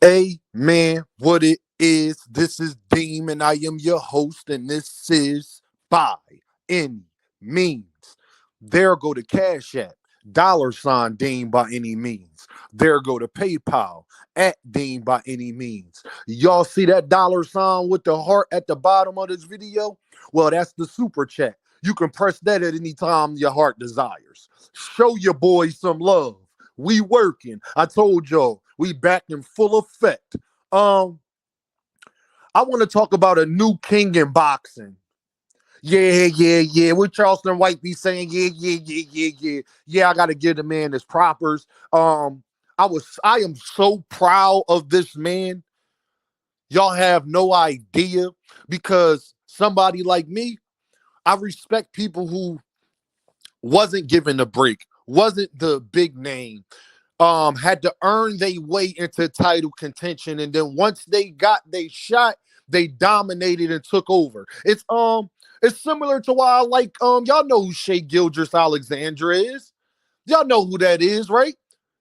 Amen. What it is, this is Deem, and I am your host, and this is By Any Means. There go to Cash App, $ Deem by any means. There go to PayPal, at Deem by any means. Y'all see that $ with the heart at the bottom of this video? Well, that's the super chat. You can press that at any time your heart desires. Show your boys some love. We working. I told y'all, we back in full effect. Um, I want to talk about a new king in boxing. Yeah. What Charleston White be saying? Yeah. Yeah, I gotta give the man his propers. I am so proud of this man. Y'all have no idea because somebody like me, I respect people who wasn't given a break, wasn't the big name, had to earn their way into title contention, and then once they got they shot, they dominated and took over. It's similar to why I like y'all know who Shea Gildress Alexandra is. Y'all know who that is, right?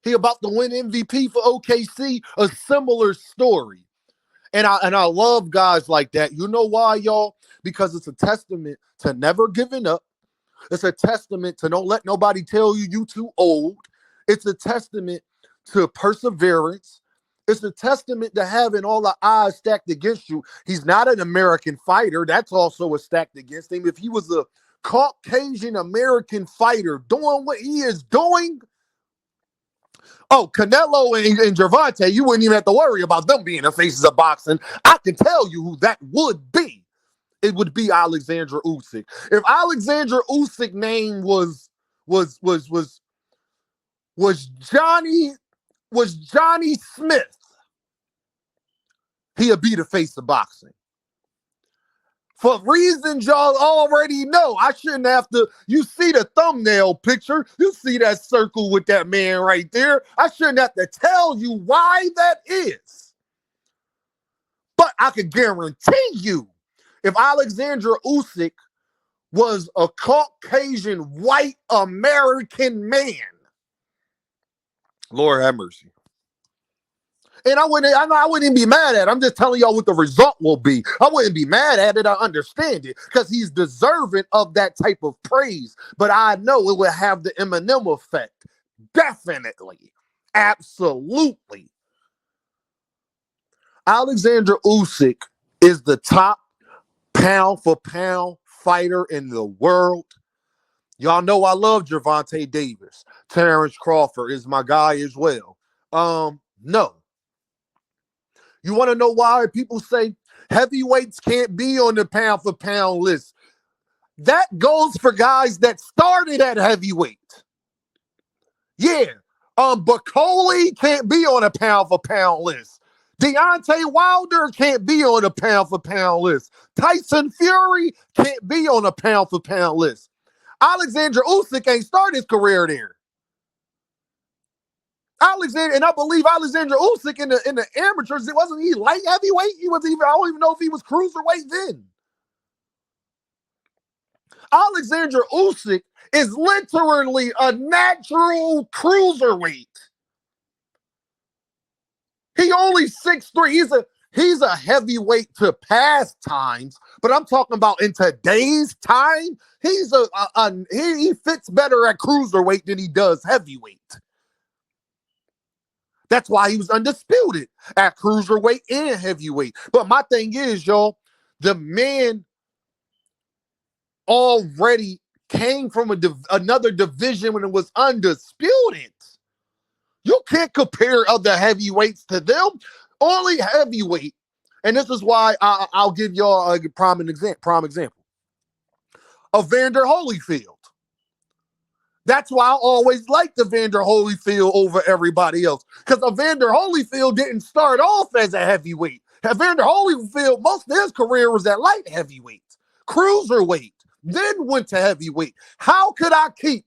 He about to win MVP for OKC. A similar story. And I love guys like that. You know why, y'all? Because it's a testament to never giving up. It's a testament to don't let nobody tell you too old. It's a testament to perseverance. It's a testament to having all the odds stacked against you. He's not an American fighter. That's also a stacked against him. If he was a Caucasian American fighter doing what he is doing, oh, Canelo and Gervonta, you wouldn't even have to worry about them being the faces of boxing. I can tell you who that would be. It would be Oleksandr Usyk. If Oleksandr Usyk name was was Johnny was Johnny Smith, he'd be the face of boxing. For reasons y'all already know, I shouldn't have to. You see the thumbnail picture, you see that circle with that man right there. I shouldn't have to tell you why that is. But I can guarantee you, if Oleksandr Usyk was a Caucasian white American man, Lord have mercy. And I wouldn't be mad at it. I'm just telling y'all what the result will be. I wouldn't be mad at it. I understand it because he's deserving of that type of praise. But I know it will have the Eminem effect. Definitely. Absolutely. Oleksandr Usyk is the top pound for pound fighter in the world. Y'all know I love Gervonta Davis. Terrence Crawford is my guy as well. No. You want to know why people say heavyweights can't be on the pound for pound list? That goes for guys that started at heavyweight. Yeah. Bacoli can't be on a pound for pound list. Deontay Wilder can't be on a pound for pound list. Tyson Fury can't be on a pound for pound list. Oleksandr Usyk ain't started his career there. Alexander, and I believe Oleksandr Usyk in the amateurs, it wasn't he light heavyweight? He wasn't even, I don't even know if he was cruiserweight then. Oleksandr Usyk is literally a natural cruiserweight. He only 6'3". He's a heavyweight to past times, but I'm talking about in today's time, he fits better at cruiserweight than he does heavyweight. That's why he was undisputed at cruiserweight and heavyweight. But my thing is, y'all, the man already came from another division when it was undisputed. You can't compare other heavyweights to them. Only heavyweight. And this is why I'll give y'all a prime example. Evander Holyfield. That's why I always liked Evander Holyfield over everybody else. Because Evander Holyfield didn't start off as a heavyweight. Evander Holyfield, most of his career was at light heavyweight, cruiserweight, then went to heavyweight. How could I keep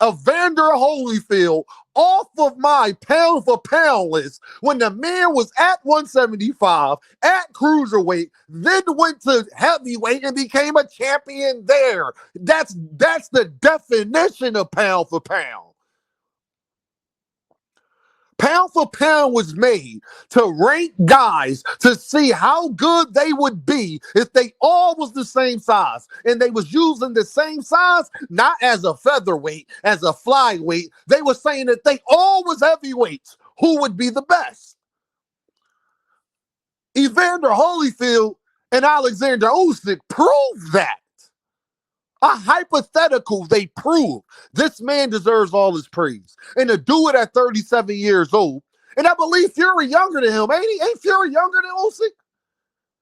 Evander Holyfield off of my pound for pound list when the man was at 175, at cruiserweight, then went to heavyweight and became a champion there? That's the definition of pound for pound. Pound for pound was made to rank guys to see how good they would be if they all was the same size. And they was using the same size, not as a featherweight, as a flyweight. They were saying that they all was heavyweights. Who would be the best? Evander Holyfield and Oleksandr Usyk proved that. A hypothetical, they prove this man deserves all his praise. And to do it at 37 years old, and I believe Fury younger than him, ain't he? Ain't Fury younger than Usyk?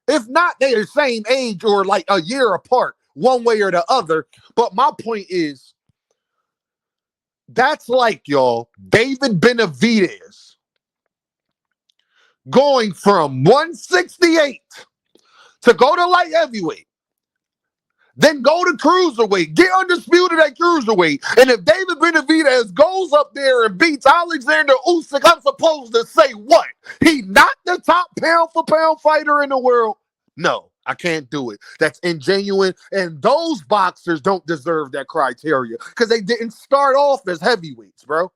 If not, they are the same age or like a year apart, one way or the other. But my point is, that's like, y'all, David Benavidez going from 168 to go to light heavyweight. Then go to cruiserweight. Get undisputed at cruiserweight. And if David Benavidez goes up there and beats Oleksandr Usyk, I'm supposed to say what? He not the top pound-for-pound fighter in the world? No, I can't do it. That's ingenuine. And those boxers don't deserve that criteria because they didn't start off as heavyweights, bro.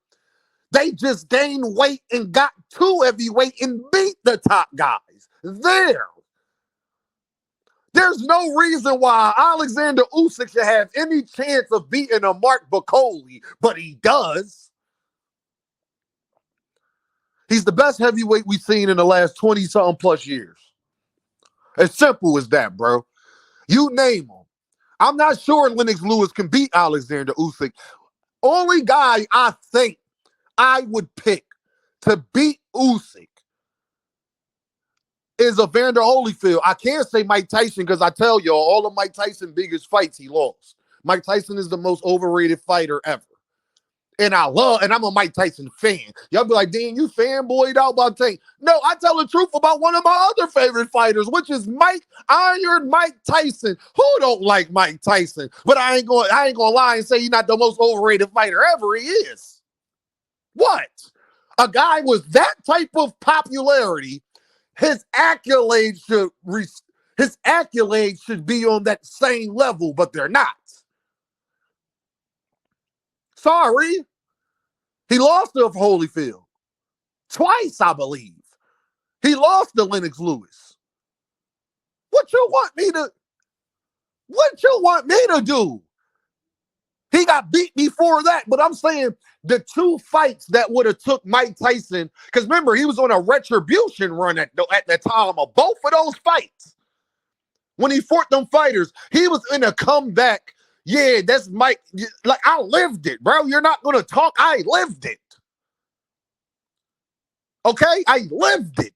They just gained weight and got to heavyweight and beat the top guys. There's no reason why Oleksandr Usyk should have any chance of beating a Mark Bacoli, but he does. He's the best heavyweight we've seen in the last 20-something plus years. As simple as that, bro. You name him. I'm not sure Lennox Lewis can beat Oleksandr Usyk. Only guy I think I would pick to beat Usyk is Evander Holyfield. I can't say Mike Tyson because I tell y'all, all of Mike Tyson's biggest fights, he lost. Mike Tyson is the most overrated fighter ever. And I'm a Mike Tyson fan. Y'all be like, Dan, you fanboyed out about Tank. No, I tell the truth about one of my other favorite fighters, which is Iron Mike Tyson. Who don't like Mike Tyson? But I ain't gonna lie and say he's not the most overrated fighter ever. He is. What? A guy with that type of popularity, his accolades should be on that same level, but they're not. Sorry. He lost to Holyfield. Twice, I believe. He lost to Lennox Lewis. What you want me to do? He got beat before that, but I'm saying the two fights that would have took Mike Tyson, because remember, he was on a retribution run at the time of both of those fights. When he fought them fighters, he was in a comeback. Yeah, that's Mike. Like, I lived it, bro. You're not going to talk. I lived it. Okay? I lived it.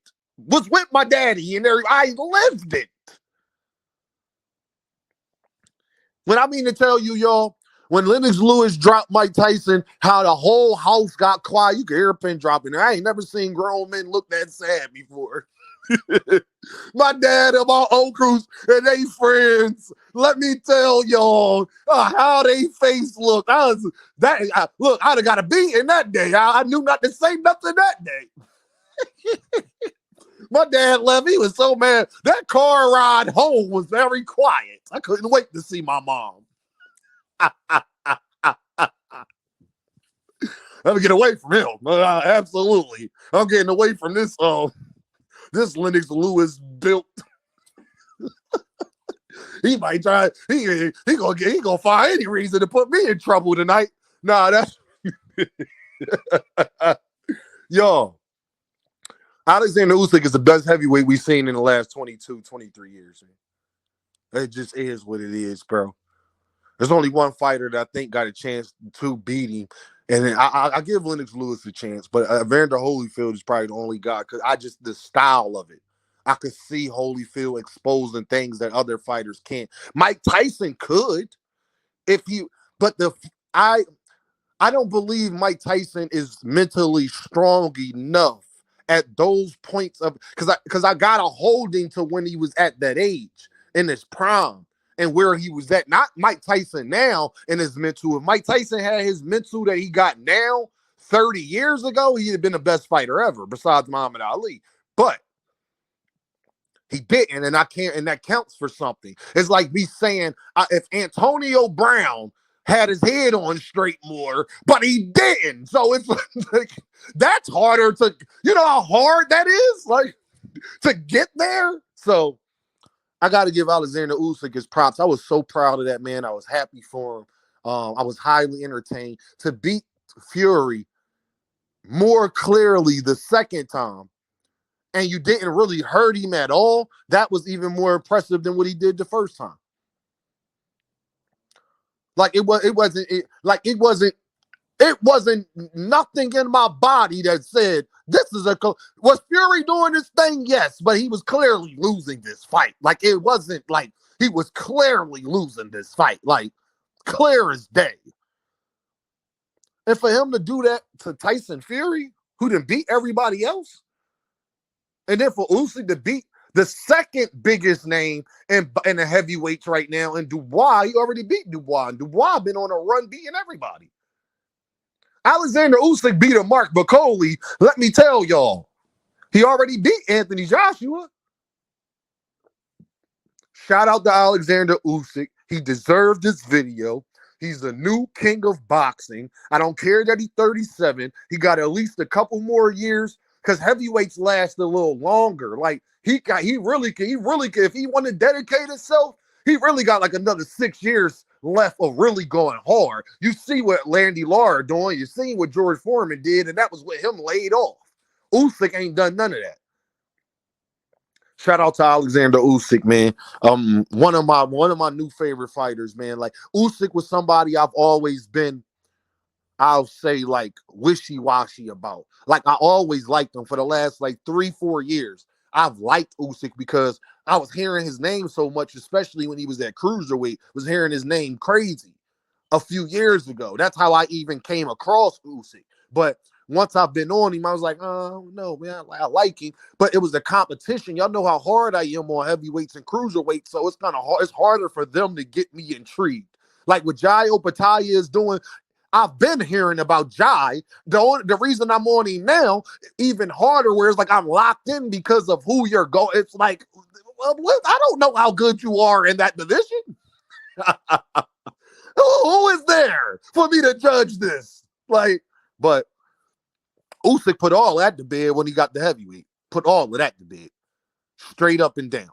Was with my daddy and I lived it. When I mean to tell you, y'all, when Lennox Lewis dropped Mike Tyson, how the whole house got quiet. You could hear a pin dropping. I ain't never seen grown men look that sad before. My dad and my uncles and they friends, let me tell y'all how they face looked. I'd have got a beating that day. I knew not to say nothing that day. My dad left. He was so mad. That car ride home was very quiet. I couldn't wait to see my mom. Let me get away from him. Absolutely. I'm getting away from this this Lennox Lewis built. He might try. He gonna find any reason to put me in trouble tonight. Nah, that's yo. Oleksandr Usyk is the best heavyweight we've seen in the last 22, 23 years. Man. It just is what it is, bro. There's only one fighter that I think got a chance to beat him. And then I give Lennox Lewis a chance, but Evander Holyfield is probably the only guy because the style of it. I could see Holyfield exposing things that other fighters can't. Mike Tyson could, I don't believe Mike Tyson is mentally strong enough at those points of because I got a holding to when he was at that age in his prime. And where he was at, not Mike Tyson now in his mental. If Mike Tyson had his mental that he got now 30 years ago, he'd have been the best fighter ever, besides Muhammad Ali. But he didn't, and that counts for something. It's like me saying, if Antonio Brown had his head on straight more, but he didn't. So it's like that's harder to, you know how hard that is, like to get there. So I got to give Alexander Usyk his props. I was so proud of that man. I was happy for him. I was highly entertained to beat Fury more clearly the second time, and you didn't really hurt him at all. That was even more impressive than what he did the first time. Like it wasn't nothing in my body that said this is was Fury doing this thing? Yes, but he was clearly losing this fight. Like it wasn't like he was clearly losing this fight, like clear as day. And for him to do that to Tyson Fury, who didn't beat everybody else, and then for Usyk to beat the second biggest name in the heavyweights right now, in Dubois, he already beat Dubois, and Dubois been on a run beating everybody. Alexander Usyk beat a Mark Bacoli. Let me tell y'all, he already beat Anthony Joshua. Shout out to Alexander Usyk. He deserved this video. He's the new king of boxing. I don't care that he's 37. He got at least a couple more years because heavyweights last a little longer. Like he really can, if he want to dedicate himself, he really got like another 6 years left of really going hard. You see what Landy Lara doing. You see what George Foreman did, and that was with him laid off. Usyk ain't done none of that. Shout out to Alexander Usyk, man. One of my new favorite fighters, man. Like Usyk was somebody I've always been, I'll say, like wishy-washy about. Like I always liked him for the last like 3-4 years. I've liked Usyk because I was hearing his name so much, especially when he was at cruiserweight. Was hearing his name crazy a few years ago. That's how I even came across Usyk. But once I've been on him, I was like, oh no, man, I like him. But it was the competition. Y'all know how hard I am on heavyweights and cruiserweights, so it's kind of hard. It's harder for them to get me intrigued. Like what Jai Opataya is doing, I've been hearing about Jai. The reason I'm on him now, even harder, where it's like I'm locked in because of who you're going. It's like, I don't know how good you are in that division. Who is there for me to judge this? Like, but Usyk put all that to bed when he got the heavyweight. Put all of that to bed. Straight up and down.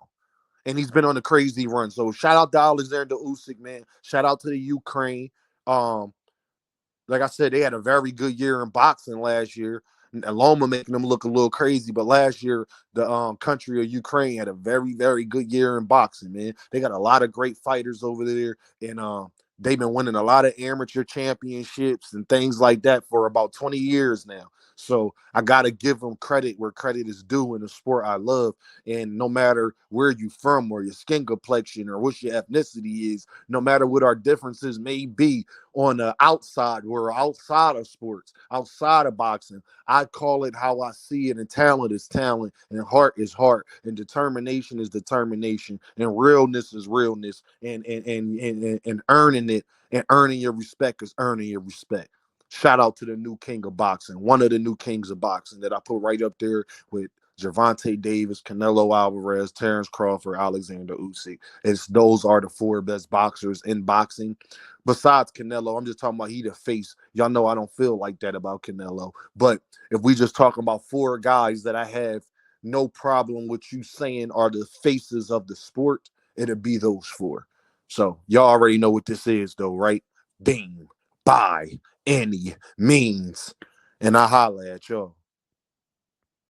And he's been on a crazy run. So shout out to Alexander Usyk, man. Shout out to the Ukraine. Like I said, they had a very good year in boxing last year. Loma making them look a little crazy, but last year the country of Ukraine had a very, very good year in boxing, man. They got a lot of great fighters over there, and they've been winning a lot of amateur championships and things like that for about 20 years now. So I got to give them credit where credit is due in the sport I love. And no matter where you from or your skin complexion or what your ethnicity is, no matter what our differences may be on the outside, we're outside of sports, outside of boxing, I call it how I see it. And talent is talent, and heart is heart, and determination is determination, and realness is realness, and earning it and earning your respect is earning your respect. Shout out to the new king of boxing, one of the new kings of boxing that I put right up there with Gervonta Davis, Canelo Alvarez, Terrence Crawford, Alexander Usyk. Those are the 4 best boxers in boxing. Besides Canelo, I'm just talking about he the face. Y'all know I don't feel like that about Canelo. But if we just talking about 4 guys that I have no problem with you saying are the faces of the sport, it'll be those 4. So y'all already know what this is, though, right? Ding, by any means. And I holla at y'all.